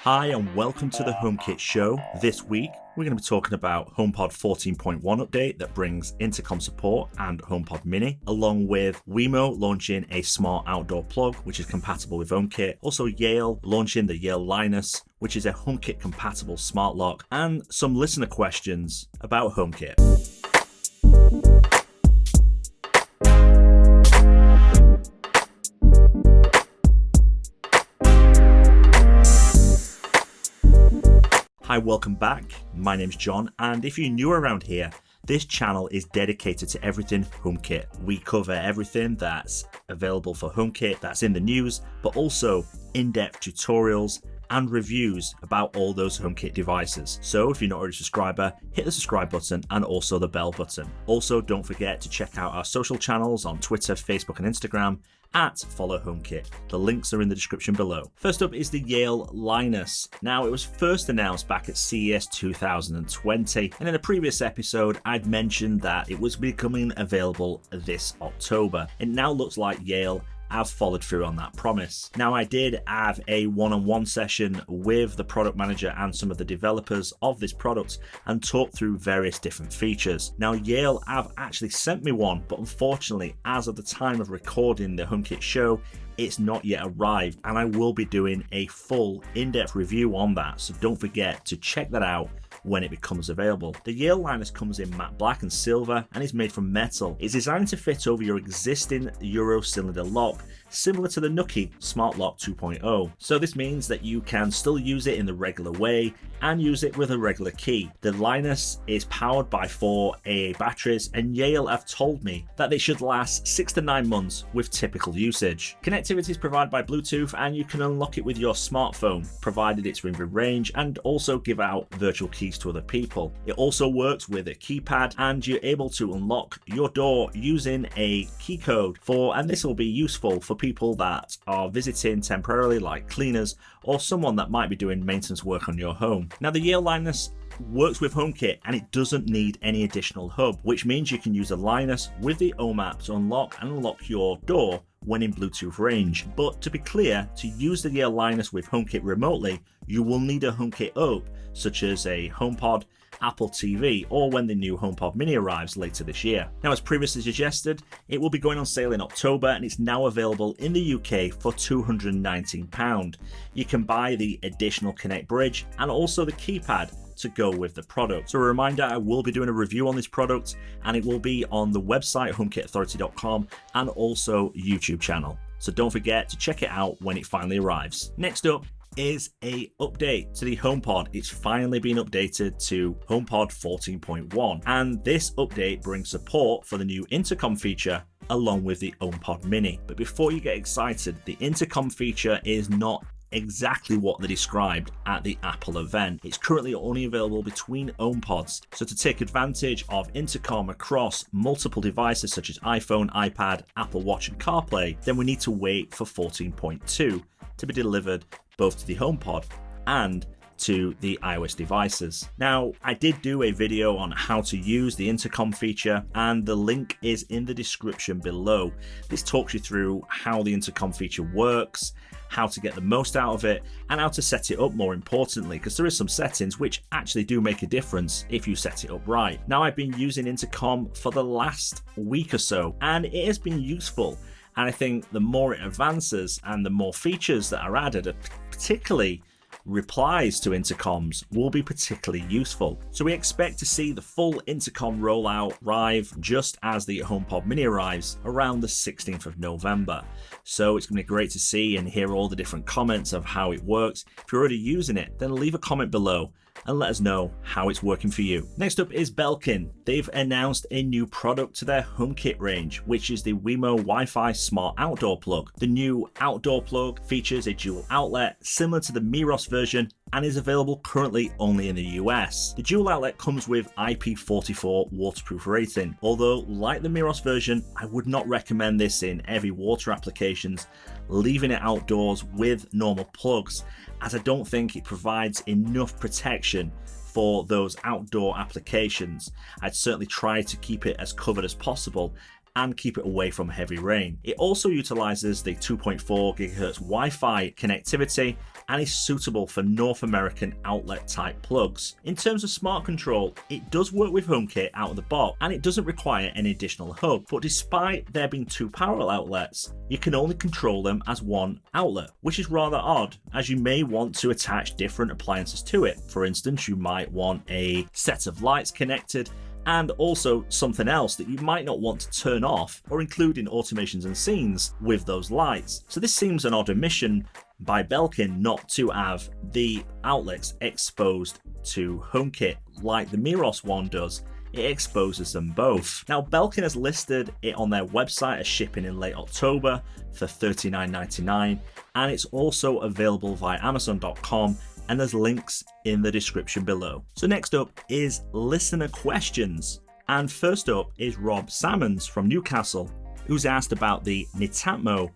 Hi and welcome to the HomeKit Show. This week we're going to be talking about HomePod 14.1 update that brings intercom support and HomePod Mini, along with Wemo launching a smart outdoor plug which is compatible with HomeKit, also Yale launching the Yale Linus, which is a HomeKit compatible smart lock, and some listener questions about HomeKit. Hi, welcome back. My name's John, and if you're new around here, this channel is dedicated to everything HomeKit. We cover everything that's available for HomeKit that's in the news, but also in-depth tutorials and reviews about all those HomeKit devices. So if you're not already a subscriber, hit the subscribe button and also the bell button. Also, don't forget to check out our social channels on Twitter, Facebook, and Instagram at Follow HomeKit. The links are in the description below. First up is the Yale Linus. Now, it was first announced back at CES 2020, and in a previous episode, I'd mentioned that it was becoming available this October. It now looks like Yale have followed through on that promise. Now, I did have a one-on-one session with the product manager and some of the developers of this product and talked through various different features. Now, Yale have actually sent me one, but unfortunately, as of the time of recording the HomeKit show, it's not yet arrived, and I will be doing a full in-depth review on that, so don't forget to check that out when it becomes available. The Yale Linus comes in matte black and silver and is made from metal. It's designed to fit over your existing Euro cylinder lock, similar to the Nuki Smart Lock 2.0. So this means that you can still use it in the regular way and use it with a regular key. The Linus is powered by 4 AA batteries, and Yale have told me that they should last 6 to 9 months with typical usage. Connectivity is provided by Bluetooth, and you can unlock it with your smartphone, provided it's within range, and also give out virtual keys to other people. It also works with a keypad, and you're able to unlock your door using a key code and this will be useful for people that are visiting temporarily, like cleaners or someone that might be doing maintenance work on your home. Now, the Yale Linus works with HomeKit and it doesn't need any additional hub, which means you can use a Linus with the OM app to unlock and unlock your door when in Bluetooth range. But to be clear, to use the Yale Linus with HomeKit remotely, you will need a HomeKit app, such as a HomePod, Apple TV, or when the new HomePod Mini arrives later this year. Now, as previously suggested, it will be going on sale in October, and it's now available in the UK for £219. You can buy the additional Connect bridge and also the keypad to go with the product. So a reminder, I will be doing a review on this product, and it will be on the website homekitauthority.com and also YouTube channel. So don't forget to check it out when it finally arrives. Next up is a update to the HomePod. It's finally been updated to HomePod 14.1, and this update brings support for the new intercom feature along with the HomePod Mini. But before you get excited, the intercom feature is not exactly what they described at the Apple event. It's currently only available between HomePods. So to take advantage of intercom across multiple devices such as iPhone, iPad, Apple Watch, and CarPlay, then we need to wait for 14.2 to be delivered both to the HomePod and to the iOS devices. Now, I did do a video on how to use the intercom feature, and the link is in the description below. This talks you through how the intercom feature works, how to get the most out of it, and how to set it up more importantly, because there is some settings which actually do make a difference if you set it up right. Now, I've been using intercom for the last week or so, and it has been useful. And I think the more it advances and the more features that are added, particularly replies to intercoms, will be particularly useful. So we expect to see the full intercom rollout arrive just as the HomePod Mini arrives around the 16th of November. So it's going to be great to see and hear all the different comments of how it works. If you're already using it, then leave a comment below and let us know how it's working for you. Next up is Belkin. They've announced a new product to their HomeKit range, which is the Wemo Wi-Fi Smart Outdoor Plug. The new outdoor plug features a dual outlet similar to the Miros version and is available currently only in the US. The dual outlet comes with IP44 waterproof rating, although like the Miros version, I would not recommend this in heavy water applications, leaving it outdoors with normal plugs, as I don't think it provides enough protection for those outdoor applications. I'd certainly try to keep it as covered as possible, and keep it away from heavy rain. It also utilizes the 2.4 GHz Wi-Fi connectivity and is suitable for North American outlet type plugs. In terms of smart control, it does work with HomeKit out of the box and it doesn't require any additional hub, but despite there being two parallel outlets, you can only control them as one outlet, which is rather odd, as you may want to attach different appliances to it. For instance, you might want a set of lights connected and also something else that you might not want to turn off or include in automations and scenes with those lights. So this seems an odd omission by Belkin not to have the outlets exposed to HomeKit like the Miros one does. It exposes them both. Now, Belkin has listed it on their website as shipping in late October for $39.99, and it's also available via Amazon.com, and there's links in the description below. So next up is listener questions. And first up is Rob Salmons from Newcastle, who's asked about the Netatmo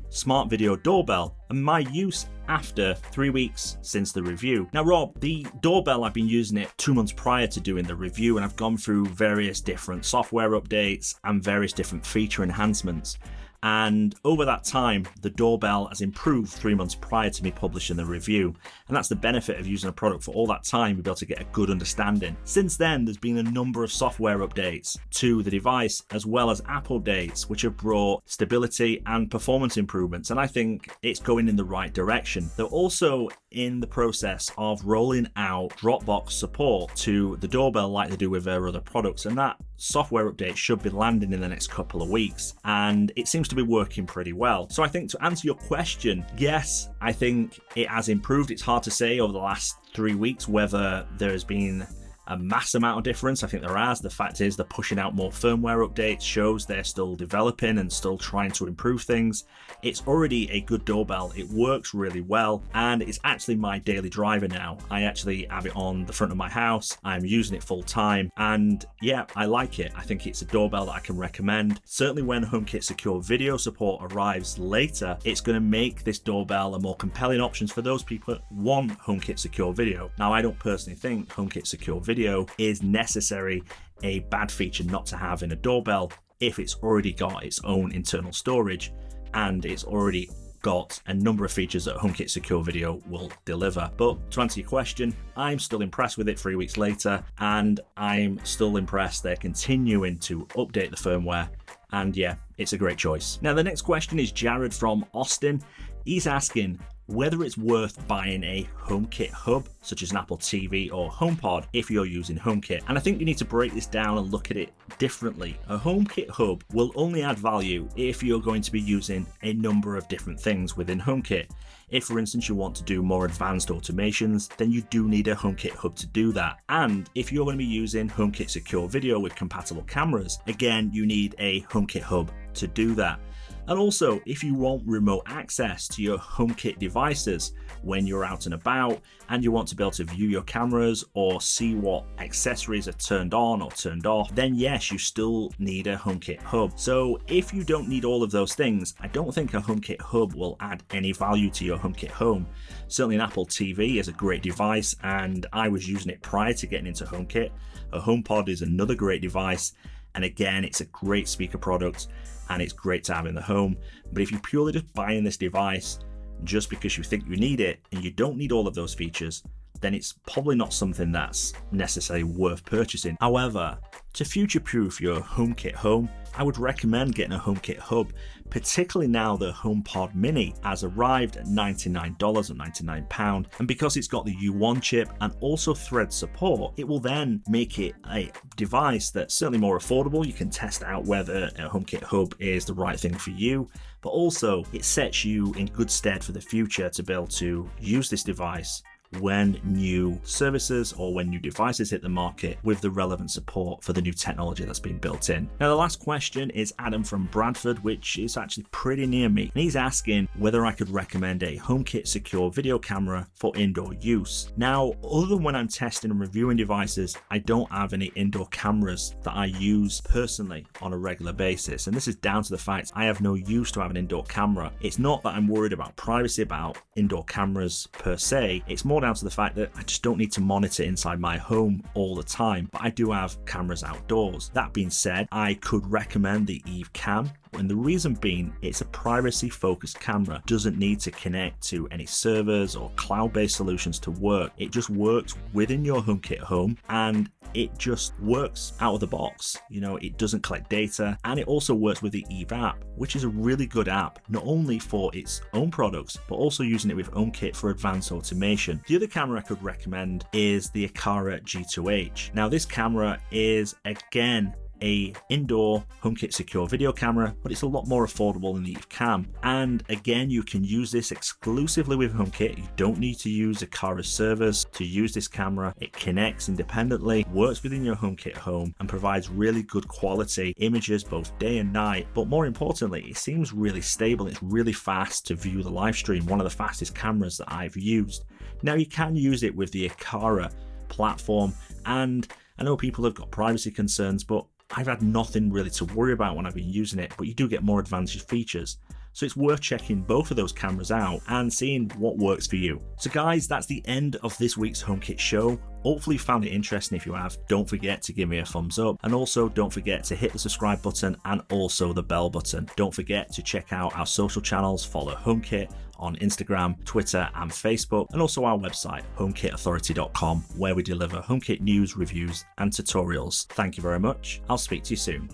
smart video doorbell and my use after 3 weeks since the review. Now, Rob, the doorbell, I've been using it 2 months prior to doing the review, and I've gone through various different software updates and various different feature enhancements. And over that time, the doorbell has improved 3 months prior to me publishing the review. And that's the benefit of using a product for all that time, you'll be able to get a good understanding. Since then, there's been a number of software updates to the device, as well as app updates, which have brought stability and performance improvements. And I think it's going in the right direction. They're also in the process of rolling out Dropbox support to the doorbell like they do with their other products. And that software update should be landing in the next couple of weeks. And it seems to be working pretty well. So I think to answer your question, yes, I think it has improved. It's hard to say over the last 3 weeks whether there has been a mass amount of difference. I think there has. The fact is they're pushing out more firmware updates, shows they're still developing and still trying to improve things. It's already a good doorbell. It works really well, and it's actually my daily driver now. I actually have it on the front of my house. I'm using it full time, and yeah, I like it. I think it's a doorbell that I can recommend. Certainly when HomeKit Secure Video support arrives later, it's going to make this doorbell a more compelling option for those people that want HomeKit Secure Video. Now, I don't personally think HomeKit Secure Video is necessary, a bad feature not to have in a doorbell if it's already got its own internal storage and it's already got a number of features that HomeKit Secure Video will deliver. But to answer your question, I'm still impressed with it 3 weeks later, and I'm still impressed they're continuing to update the firmware. And yeah, it's a great choice. Now, the next question is Jared from Austin. He's asking whether it's worth buying a HomeKit Hub, such as an Apple TV or HomePod, if you're using HomeKit. And I think you need to break this down and look at it differently. A HomeKit Hub will only add value if you're going to be using a number of different things within HomeKit. If, for instance, you want to do more advanced automations, then you do need a HomeKit Hub to do that. And if you're going to be using HomeKit Secure Video with compatible cameras, again, you need a HomeKit Hub to do that. And also, if you want remote access to your HomeKit devices when you're out and about and you want to be able to view your cameras or see what accessories are turned on or turned off, then yes, you still need a HomeKit Hub. So if you don't need all of those things, I don't think a HomeKit Hub will add any value to your HomeKit home. Certainly an Apple TV is a great device, and I was using it prior to getting into HomeKit. A HomePod is another great device, and again, it's a great speaker product and it's great to have in the home. But if you're purely just buying this device just because you think you need it and you don't need all of those features, then it's probably not something that's necessarily worth purchasing. However, to future-proof your HomeKit home, I would recommend getting a HomeKit Hub, particularly now the HomePod Mini has arrived at $99.99, and because it's got the U1 chip and also Thread support, it will then make it a device that's certainly more affordable. You can test out whether a HomeKit Hub is the right thing for you, but also it sets you in good stead for the future to be able to use this device when new services or when new devices hit the market with the relevant support for the new technology that's been built in. Now, the last question is Adam from Bradford, which is actually pretty near me. And he's asking whether I could recommend a HomeKit Secure Video camera for indoor use. Now, other than when I'm testing and reviewing devices, I don't have any indoor cameras that I use personally on a regular basis. And this is down to the fact I have no use to have an indoor camera. It's not that I'm worried about privacy about indoor cameras per se. It's more down to the fact that I just don't need to monitor inside my home all the time, but I do have cameras outdoors. That being said, I could recommend the Eve Cam, and the reason being, it's a privacy-focused camera. It doesn't need to connect to any servers or cloud-based solutions to work. It just works within your HomeKit home, and it just works out of the box. You know, it doesn't collect data, and it also works with the Eve app, which is a really good app, not only for its own products, but also using it with HomeKit for advanced automation. The other camera I could recommend is the Aqara G2H. Now, this camera is, again, a indoor HomeKit secure video camera, but it's a lot more affordable than the Eve Cam. And again, you can use this exclusively with HomeKit. You don't need to use Aqara's servers to use this camera. It connects independently, works within your HomeKit home, and provides really good quality images both day and night. But more importantly, it seems really stable. It's really fast to view the live stream, one of the fastest cameras that I've used. Now, you can use it with the Aqara platform, and I know people have got privacy concerns, but I've had nothing really to worry about when I've been using it, but you do get more advanced features. So it's worth checking both of those cameras out and seeing what works for you. So guys, that's the end of this week's HomeKit show. Hopefully you found it interesting. If you have, don't forget to give me a thumbs up, and also don't forget to hit the subscribe button and also the bell button. Don't forget to check out our social channels. Follow HomeKit on Instagram, Twitter and Facebook, and also our website homekitauthority.com, where we deliver HomeKit news, reviews and tutorials. Thank you very much. I'll speak to you soon.